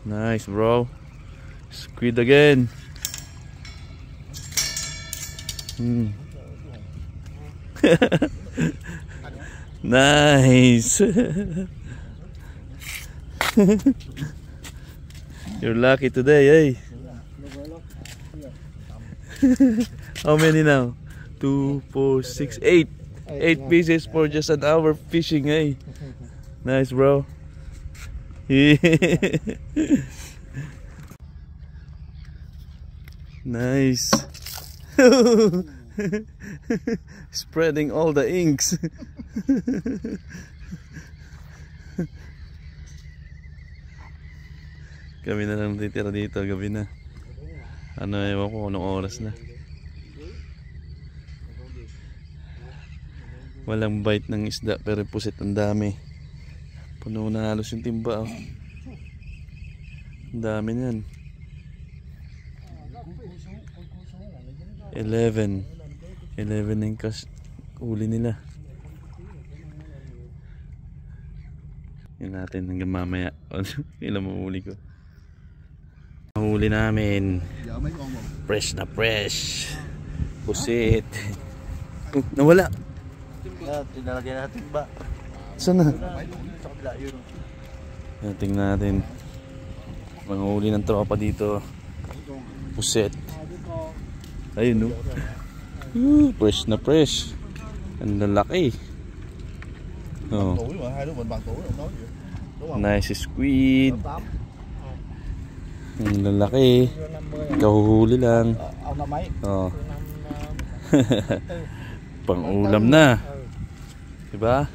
Nice, bro. Squid again. Nice. You're lucky today, eh? How many now? 2, 4, 6, 8. 8 pieces for just an hour fishing, eh? Nice, bro. Nice. Spreading all the inks. Kami na lang titira dito, gabi na. Ano, ewan ko anong oras na. Walang bite ng isda pero pusit ang dami. Puno na halos yung timba, oh. Ang dami niyan. 11 na yung huli nila. Yun natin hanggang mamaya. Ilang mahuli ko. Mahuli namin. Fresh na fresh. Pusit. Nawala. Tinalagyan natin ba? Saan na? Sa kabila yun. Tingnan natin. Mga huli ng tropa dito. Pusit. Ayun, no? Fresh na fresh. Ang lalaki. Oh. Nice squid. Ang lalaki. Kahuhuli lang. Oh. Pang ulam na. Diba?